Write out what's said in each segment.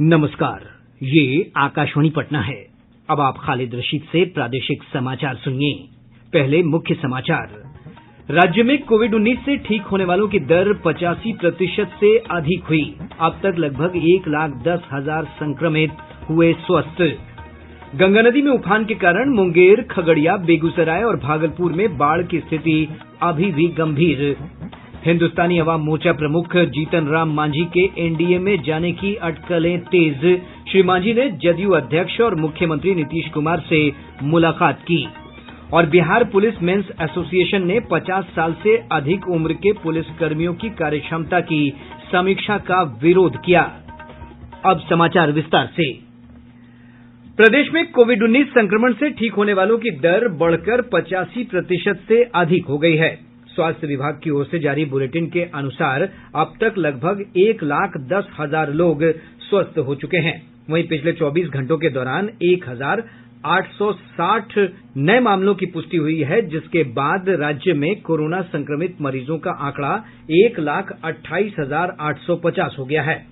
नमस्कार, ये आकाशवाणी पटना है। अब आप खालिद रशीद से प्रादेशिक समाचार सुनिए। पहले मुख्य समाचार। राज्य में कोविड-19 से ठीक होने वालों की दर 85% से अधिक हुई। अब तक लगभग 1,10,000 संक्रमित हुए स्वस्थ। गंगा नदी में उफान के कारण मुंगेर, खगड़िया, बेगूसराय और भागलपुर में बाढ़ की स्थिति अभी भी गंभीर। हिन्दुस्तानी अवाम मोर्चा प्रमुख जीतन राम मांझी के एनडीए में जाने की अटकलें तेज। श्री मांझी ने जदयू अध्यक्ष और मुख्यमंत्री नीतीश कुमार से मुलाकात की। और बिहार पुलिस मेंस एसोसिएशन ने 50 साल से अधिक उम्र के पुलिसकर्मियों की कार्यक्षमता की समीक्षा का विरोध किया। अब समाचार विस्तार से। प्रदेश में कोविड-19 संक्रमण से ठीक होने वालों की दर बढ़कर 85% से अधिक हो गई है। स्वास्थ्य विभाग की ओर से जारी बुलेटिन के अनुसार अब तक लगभग 1,10,000 लोग स्वस्थ हो चुके हैं। वहीं पिछले 24 घंटों के दौरान 1,860 नए मामलों की पुष्टि हुई है, जिसके बाद राज्य में कोरोना संक्रमित मरीजों का आंकड़ा 1,28,850 हो गया है।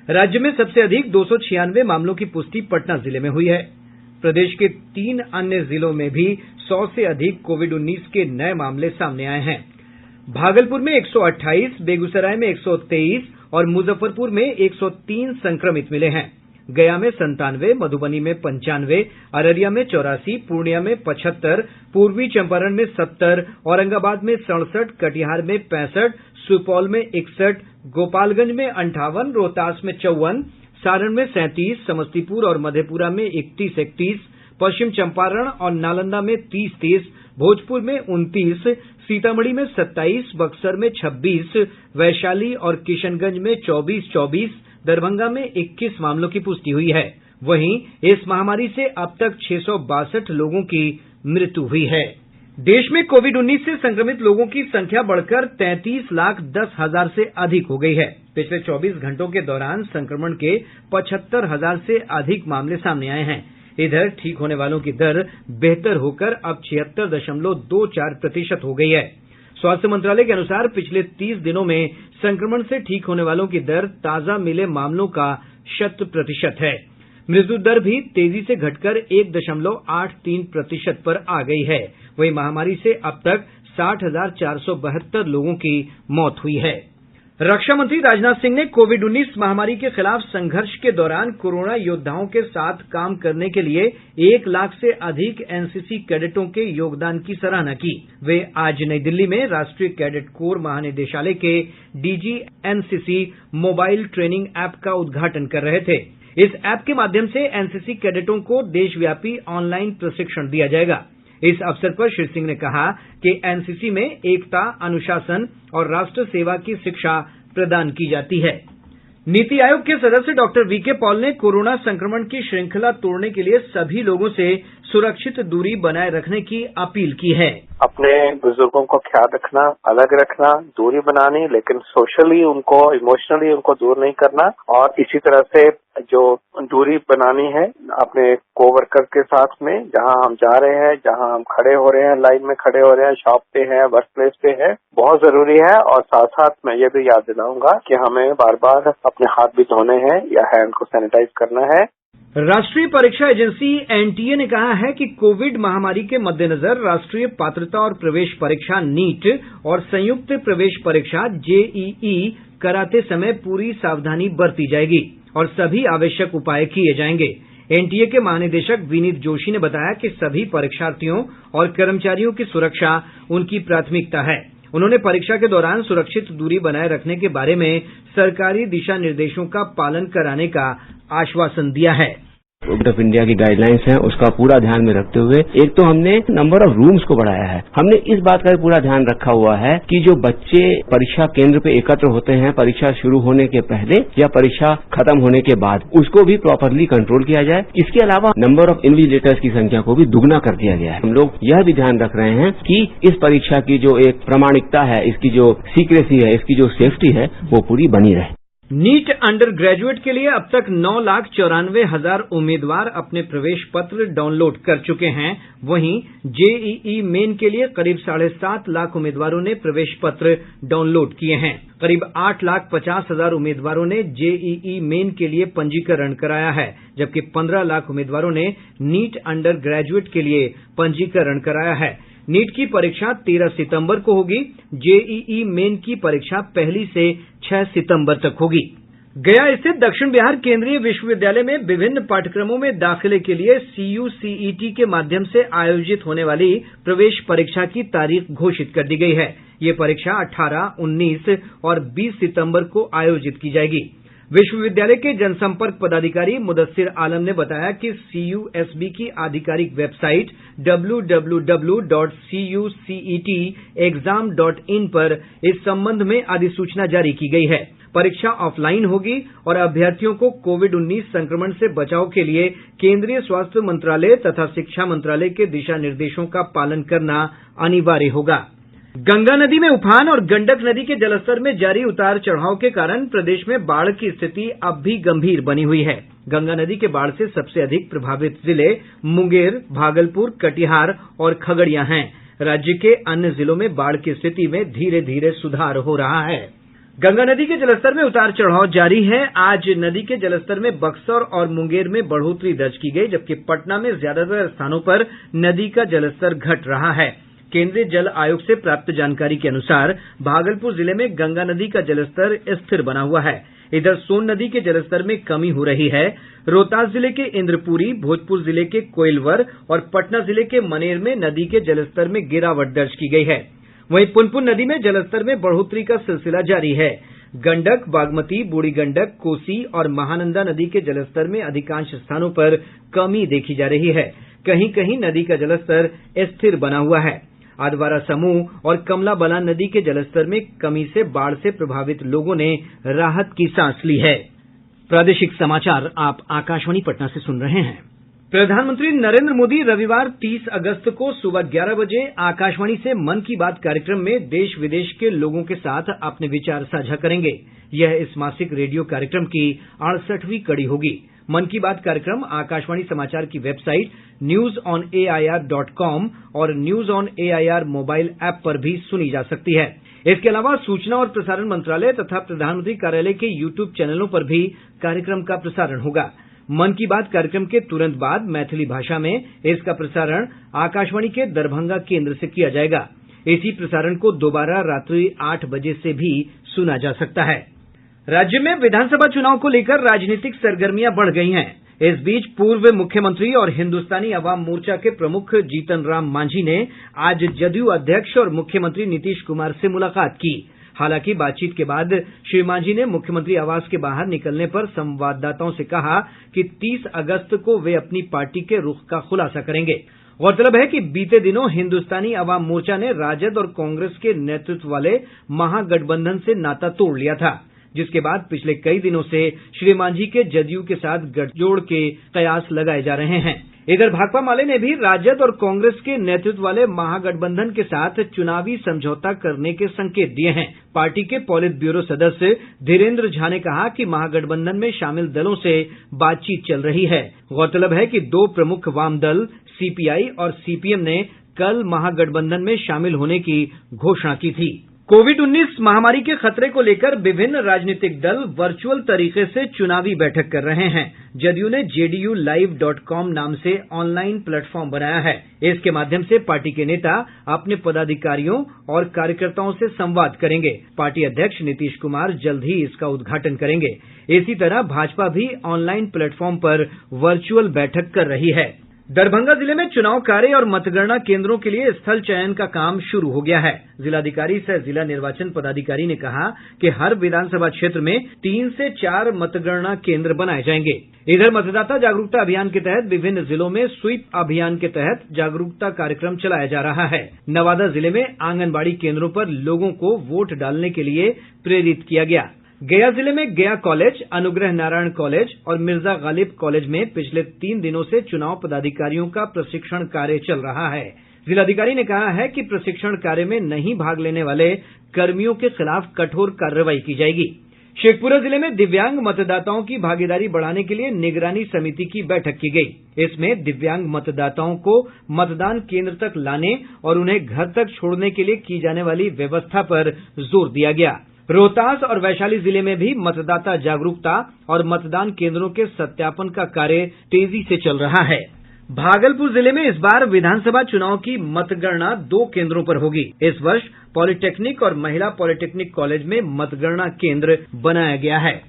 राज्य में सबसे अधिक 296 मामलों की पुष्टि पटना जिले में हुई है। प्रदेश के 3 अन्य जिलों में भी 100 से अधिक कोविड-19 के नए मामले सामने आए हैं। भागलपुर में 128, बेगूसराय में 123 और मुजफ्फरपुर में 103 संक्रमित मिले हैं। गया में 97, मधुबनी में 95, अररिया में 84, पूर्णिया में 75, पूर्वी चंपारण में 70, औरंगाबाद में 67, कटिहार में 65, सुपौल में 61, गोपालगंज में 58, रोहतास में 54, सारण में 37, समस्तीपुर और मधेपुरा में 31, पश्चिम चंपारण और नालंदा में 30, भोजपुर में 29, सीतामढ़ी में 27, बक्सर में 26, वैशाली और किशनगंज में 24, दरभंगा में 21 मामलों की पुष्टि हुई है। वहीं इस महामारी से अब तक 662 लोगों की मृत्यु हुई है। देश में कोविड-19 से संक्रमित लोगों की संख्या बढ़कर 33,10,000 से अधिक हो गई है। पिछले 24 घंटों के दौरान संक्रमण के 75,000 से अधिक मामले सामने आए हैं। इधर ठीक होने वालों की दर बेहतर होकर अब 76.24% हो गई है। स्वास्थ्य मंत्रालय के अनुसार पिछले 30 दिनों में संक्रमण से ठीक होने वालों की दर ताजा मिले मामलों का 100% है। मृत्यु दर भी तेजी से घटकर 1.83% पर आ गई है। वहीं महामारी से अब तक 60,472 लोगों की मौत हुई है। रक्षा मंत्री राजनाथ सिंह ने कोविड-19 महामारी के खिलाफ संघर्ष के दौरान कोरोना योद्धाओं के साथ काम करने के लिए 1 लाख से अधिक एनसीसी कैडेटों के योगदान की सराहना की। वे आज नई दिल्ली में राष्ट्रीय कैडेट कोर महानिदेशालय के DG NCC mobile training app का उद्घाटन कर रहे थे। इस ऐप के माध्यम से एनसीसी कैडेटों को देशव्यापी ऑनलाइन प्रशिक्षण दिया जाएगा। इस अवसर पर श्री सिंह ने कहा कि एनसीसी में एकता, अनुशासन और राष्ट्र सेवा की शिक्षा प्रदान की जाती है। नीति आयोग के सदस्य डॉक्टर वीके पॉल ने कोरोना संक्रमण की श्रृंखला तोड़ने के लिए सभी लोगों से सुरक्षित दूरी बनाए रखने की अपील की है। अपने बुजुर्गों को ख्याल रखना, अलग रखना, दूरी बनानी, लेकिन सोशली उनको, इमोशनली उनको दूर नहीं करना। और इसी तरह से जो दूरी बनानी है अपने कोवर्कर के साथ में, जहां हम जा रहे हैं, जहां हम खड़े हो रहे हैं, लाइन में खड़े हो रहे हैं, शॉप पे हैं, वर्क प्लेस पे है, बहुत जरूरी है। और साथ साथ मैं ये भी याद दिलाऊंगा कि हमें बार बार अपने हाथ भी धोने हैं या हैंड को सैनिटाइज करना है। राष्ट्रीय परीक्षा एजेंसी एनटीए ने कहा है कि कोविड महामारी के मद्देनजर राष्ट्रीय पात्रता और प्रवेश परीक्षा नीट और संयुक्त प्रवेश परीक्षा जेईई कराते समय पूरी सावधानी बरती जाएगी और सभी आवश्यक उपाय किए जाएंगे। एनटीए के महानिदेशक विनीत जोशी ने बताया कि सभी परीक्षार्थियों और कर्मचारियों की सुरक्षा उनकी प्राथमिकता है। उन्होंने परीक्षा के दौरान सुरक्षित दूरी बनाए रखने के बारे में सरकारी दिशा निर्देशों का पालन कराने का आश्वासन दिया है। गवर्नमेंट ऑफ इंडिया की गाइडलाइंस हैं, उसका पूरा ध्यान में रखते हुए एक तो हमने नंबर ऑफ रूम्स को बढ़ाया है। हमने इस बात का भी पूरा ध्यान रखा हुआ है कि जो बच्चे परीक्षा केंद्र पे एकत्र होते हैं परीक्षा शुरू होने के पहले या परीक्षा खत्म होने के बाद, उसको भी प्रॉपरली कंट्रोल किया जाए। इसके अलावा नंबर ऑफ इन्विजिलेटर्स की संख्या को भी दुगना कर दिया गया है। हम लोग यह भी ध्यान रख रहे हैं कि इस परीक्षा की जो एक प्रामाणिकता है, इसकी जो सीक्रेसी है, इसकी जो सेफ्टी है, वो पूरी बनी रहे। नीट अंडर ग्रेजुएट के लिए अब तक 9,94,000 उम्मीदवार अपने प्रवेश पत्र डाउनलोड कर चुके हैं। वहीं जेईई मेन के लिए करीब 7.5 लाख उम्मीदवारों ने प्रवेश पत्र डाउनलोड किए हैं। करीब 8,50,000 उम्मीदवारों ने जेईई मेन के लिए पंजीकरण कराया है, जबकि 15 लाख उम्मीदवारों ने नीट अंडर ग्रेजुएट के लिए पंजीकरण कराया है। नीट की परीक्षा 13 सितंबर को होगी। जेईई मेन की परीक्षा 1 से 6 सितंबर तक होगी। गया स्थित दक्षिण बिहार केंद्रीय विश्वविद्यालय में विभिन्न पाठ्यक्रमों में दाखिले के लिए CUCET के माध्यम से आयोजित होने वाली प्रवेश परीक्षा की तारीख घोषित कर दी गई है। ये परीक्षा 18, 19 और 20 सितंबर को आयोजित की जाएगी। विश्वविद्यालय के जनसंपर्क पदाधिकारी मुदस्सिर आलम ने बताया कि CUSB की आधिकारिक वेबसाइट www.cucetexam.in पर इस संबंध में अधिसूचना जारी की गई है। परीक्षा ऑफलाइन होगी और अभ्यर्थियों को कोविड-19 संक्रमण से बचाव के लिए केंद्रीय स्वास्थ्य मंत्रालय तथा शिक्षा मंत्रालय के दिशा निर्देशों का पालन करना अनिवार्य होगा। गंगा नदी में उफान और गंडक नदी के जलस्तर में जारी उतार चढ़ाव के कारण प्रदेश में बाढ़ की स्थिति अब भी गंभीर बनी हुई है। गंगा नदी के बाढ़ से सबसे अधिक प्रभावित जिले मुंगेर, भागलपुर, कटिहार और खगड़िया हैं। राज्य के अन्य जिलों में बाढ़ की स्थिति में धीरे धीरे सुधार हो रहा है। गंगा नदी के जलस्तर में उतार चढ़ाव जारी है। आज नदी के जलस्तर में बक्सर और मुंगेर में बढ़ोतरी दर्ज की गई, जबकि पटना में ज्यादातर स्थानों पर नदी का जलस्तर घट रहा है। केंद्रीय जल आयोग से प्राप्त जानकारी के अनुसार भागलपुर जिले में गंगा नदी का जलस्तर स्थिर बना हुआ है। इधर सोन नदी के जलस्तर में कमी हो रही है। रोहतास जिले के इंद्रपुरी, भोजपुर जिले के कोइलवर और पटना जिले के मनेर में नदी के जलस्तर में गिरावट दर्ज की गई है। वहीं पुनपुन नदी में जलस्तर में बढ़ोतरी का सिलसिला जारी है। गंडक, बागमती, बूढ़ी गंडक, कोसी और महानंदा नदी के जलस्तर में अधिकांश स्थानों पर कमी देखी जा रही है। कहीं कहीं नदी का जलस्तर स्थिर बना हुआ है। अधवारा समूह और कमला बलान नदी के जलस्तर में कमी से बाढ़ से प्रभावित लोगों ने राहत की सांस ली है। प्रादेशिक समाचार आप आकाशवाणी पटना से सुन रहे हैं। प्रधानमंत्री नरेंद्र मोदी रविवार 30 अगस्त को सुबह 11 बजे आकाशवाणी से मन की बात कार्यक्रम में देश विदेश के लोगों के साथ अपने विचार साझा करेंगे। यह इस मासिक रेडियो कार्यक्रम की 68वीं कड़ी होगी। मन की बात कार्यक्रम आकाशवाणी समाचार की वेबसाइट newsonair.com और news on AIR mobile app पर भी सुनी जा सकती है। इसके अलावा सूचना और प्रसारण मंत्रालय तथा प्रधानमंत्री कार्यालय के YouTube चैनलों पर भी कार्यक्रम का प्रसारण होगा। मन की बात कार्यक्रम के तुरंत बाद मैथिली भाषा में इसका प्रसारण आकाशवाणी के दरभंगा केंद्र से किया जाएगा। इसी प्रसारण को दोबारा रात्रि 8 बजे से भी सुना जा सकता है। राज्य में विधानसभा चुनाव को लेकर राजनीतिक सरगर्मियां बढ़ गई हैं। इस बीच पूर्व मुख्यमंत्री और हिन्दुस्तानी अवाम मोर्चा के प्रमुख जीतन राम मांझी ने आज जदयू अध्यक्ष और मुख्यमंत्री नीतीश कुमार से मुलाकात की। हालांकि बातचीत के बाद श्री मांझी ने मुख्यमंत्री आवास के बाहर निकलने पर संवाददाताओं से कहा कि 30 अगस्त को वे अपनी पार्टी के रुख का खुलासा करेंगे। गौरतलब है कि बीते दिनों हिन्दुस्तानी अवाम मोर्चा ने राजद और कांग्रेस के नेतृत्व वाले महागठबंधन से नाता तोड़ लिया था, जिसके बाद पिछले कई दिनों से श्री मांझी के जदयू के साथ गठजोड़ के कयास लगाए जा रहे हैं। इधर भाकपा माले ने भी राजद और कांग्रेस के नेतृत्व वाले महागठबंधन के साथ चुनावी समझौता करने के संकेत दिए हैं। पार्टी के पॉलिट ब्यूरो सदस्य धीरेन्द्र झा ने कहा कि महागठबंधन में शामिल दलों से बातचीत चल रही है। गौरतलब है कि दो प्रमुख वाम दल सीपीआई और सीपीएम ने कल महागठबंधन में शामिल होने की घोषणा की थी। कोविड-19 महामारी के खतरे को लेकर विभिन्न राजनीतिक दल वर्चुअल तरीके से चुनावी बैठक कर रहे हैं। जदयू ने JDUlive.com नाम से ऑनलाइन प्लेटफॉर्म बनाया है। इसके माध्यम से पार्टी के नेता अपने पदाधिकारियों और कार्यकर्ताओं से संवाद करेंगे। पार्टी अध्यक्ष नीतीश कुमार जल्द ही इसका उद्घाटन करेंगे। इसी तरह भाजपा भी ऑनलाइन प्लेटफॉर्म पर वर्चुअल बैठक कर रही है। दरभंगा जिले में चुनाव कार्य और मतगणना केंद्रों के लिए स्थल चयन का काम शुरू हो गया है। जिलाधिकारी सह जिला निर्वाचन पदाधिकारी ने कहा कि हर विधानसभा क्षेत्र में 3 से 4 मतगणना केंद्र बनाए जाएंगे। इधर मतदाता जागरूकता अभियान के तहत विभिन्न जिलों में स्वीप अभियान के तहत जागरूकता कार्यक्रम चलाया जा रहा है। नवादा जिले में आंगनबाड़ी केंद्रों पर लोगों को वोट डालने के लिए प्रेरित किया गया। गया जिले में गया कॉलेज, अनुग्रह नारायण कॉलेज और मिर्जा गालिब कॉलेज में पिछले 3 दिनों से चुनाव पदाधिकारियों का प्रशिक्षण कार्य चल रहा है। जिलाधिकारी ने कहा है कि प्रशिक्षण कार्य में नहीं भाग लेने वाले कर्मियों के खिलाफ कठोर कार्रवाई की जाएगी। शेखपुरा जिले में दिव्यांग मतदाताओं की भागीदारी बढ़ाने के लिए निगरानी समिति की बैठक की गई। इसमें दिव्यांग मतदाताओं को मतदान केंद्र तक लाने और उन्हें घर तक छोड़ने के लिए की जाने वाली व्यवस्था पर जोर दिया गया। रोहतास और वैशाली जिले में भी मतदाता जागरूकता और मतदान केंद्रों के सत्यापन का कार्य तेजी से चल रहा है। भागलपुर जिले में इस बार विधानसभा चुनाव की मतगणना 2 केंद्रों पर होगी। इस वर्ष पॉलिटेक्निक और महिला पॉलिटेक्निक कॉलेज में मतगणना केंद्र बनाया गया है।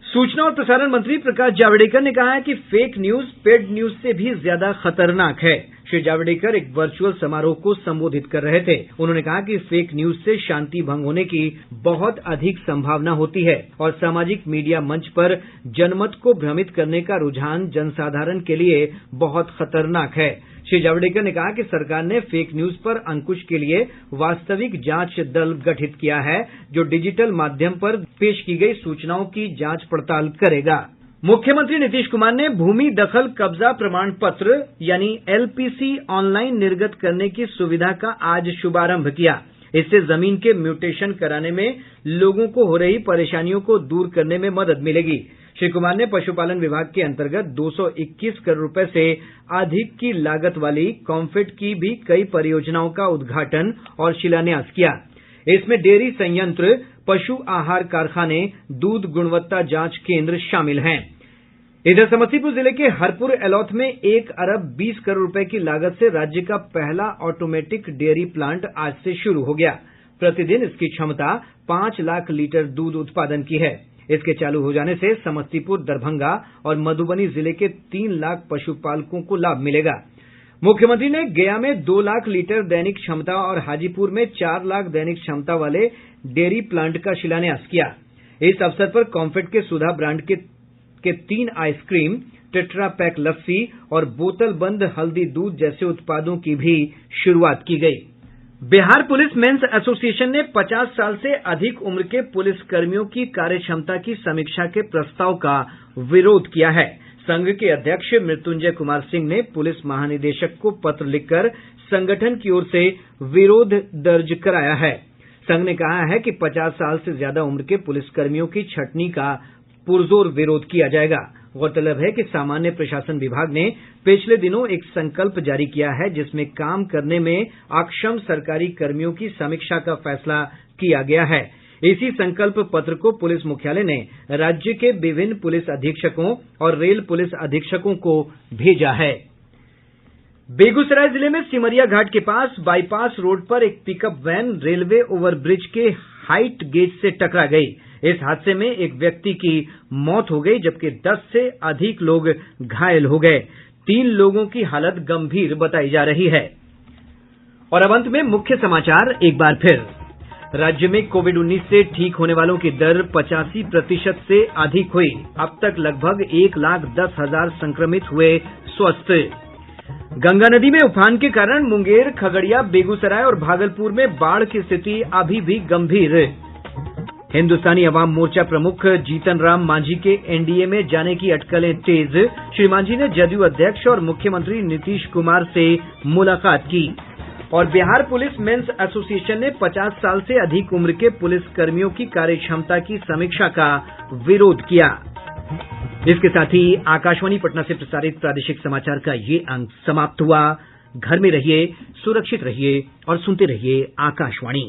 सूचना और प्रसारण मंत्री प्रकाश जावड़ेकर ने कहा है कि फेक न्यूज पेड न्यूज से भी ज्यादा खतरनाक है। श्री जावड़ेकर एक वर्चुअल समारोह को संबोधित कर रहे थे। उन्होंने कहा कि फेक न्यूज से शांति भंग होने की बहुत अधिक संभावना होती है और सामाजिक मीडिया मंच पर जनमत को भ्रमित करने का रुझान जनसाधारण के लिए बहुत खतरनाक है। श्री जावड़ेकर ने कहा कि सरकार ने फेक न्यूज पर अंकुश के लिए वास्तविक जांच दल गठित किया है, जो डिजिटल माध्यम पर पेश की गई सूचनाओं की जांच पड़ताल करेगा। मुख्यमंत्री नीतीश कुमार ने भूमि दखल कब्जा प्रमाण पत्र यानी एलपीसी ऑनलाइन निर्गत करने की सुविधा का आज शुभारंभ किया। इससे जमीन के म्यूटेशन कराने में लोगों को हो रही परेशानियों को दूर करने में मदद मिलेगी। श्री कुमार ने पशुपालन विभाग के अंतर्गत 221 करोड़ रुपए से अधिक की लागत वाली कॉम्फेड की भी कई परियोजनाओं का उद्घाटन और शिलान्यास किया। इसमें डेयरी संयंत्र, पशु आहार कारखाने, दूध गुणवत्ता जांच केंद्र शामिल हैं। इधर समस्तीपुर जिले के हरपुर एलौथ में 1 अरब 20 करोड़ रुपए की लागत से राज्य का पहला ऑटोमेटिक डेयरी प्लांट आज से शुरू हो गया। प्रतिदिन इसकी क्षमता 5 लाख लीटर दूध उत्पादन की है। इसके चालू हो जाने से समस्तीपुर, दरभंगा और मधुबनी जिले के 3 लाख पशुपालकों को लाभ मिलेगा। मुख्यमंत्री ने गया में 2 लाख लीटर दैनिक क्षमता और हाजीपुर में 4 लाख दैनिक क्षमता वाले डेयरी प्लांट का शिलान्यास किया। इस अवसर पर कॉम्फेड के सुधा ब्रांड के 3 आइसक्रीम, टेट्रा पैक लस्सी और बोतल बंद हल्दी दूध जैसे उत्पादों की भी शुरुआत की गई। बिहार पुलिस मेंस एसोसिएशन ने 50 साल से अधिक उम्र के पुलिस कर्मियों की कार्यक्षमता की समीक्षा के प्रस्ताव का विरोध किया है। संघ के अध्यक्ष मृत्युंजय कुमार सिंह ने पुलिस महानिदेशक को पत्र लिखकर संगठन की ओर से विरोध दर्ज कराया है। संघ ने कहा है कि 50 साल से ज्यादा उम्र के पुलिसकर्मियों की छंटनी का पुरजोर विरोध किया जाएगा। गौरतलब है कि सामान्य प्रशासन विभाग ने पिछले दिनों एक संकल्प जारी किया है, जिसमें काम करने में अक्षम सरकारी कर्मियों की समीक्षा का फैसला किया गया है। इसी संकल्प पत्र को पुलिस मुख्यालय ने राज्य के विभिन्न पुलिस अधीक्षकों और रेल पुलिस अधीक्षकों को भेजा है। बेगूसराय जिले में सिमरिया घाट के पास बाईपास रोड पर एक पिकअप वैन रेलवे ओवरब्रिज के हाइट गेज से टकरा गई। इस हादसे में एक व्यक्ति की मौत हो गई, जबकि 10 से अधिक लोग घायल हो गए। 3 लोगों की हालत गंभीर बताई जा रही है। और अब अंत में मुख्य समाचार एक बार फिर। राज्य में कोविड-19 से ठीक होने वालों की दर 85% से अधिक हुई। अब तक लगभग 1,10,000 संक्रमित हुए स्वस्थ। गंगा नदी में उफान के कारण मुंगेर, खगड़िया, बेगूसराय और भागलपुर में बाढ़ की स्थिति अभी भी गंभीर। हिन्दुस्तानी अवाम मोर्चा प्रमुख जीतन राम मांझी के एनडीए में जाने की अटकलें तेज। श्री मांझी ने जदयू अध्यक्ष और मुख्यमंत्री नीतीश कुमार से मुलाकात की। और बिहार पुलिस मेंस एसोसिएशन ने 50 साल से अधिक उम्र के पुलिस कर्मियों की कार्यक्षमता की समीक्षा का विरोध किया। इसके साथ ही आकाशवाणी पटना से प्रसारित प्रादेशिक समाचार का ये अंक समाप्त हुआ। घर में रहिए, सुरक्षित रहिए और सुनते रहिए आकाशवाणी।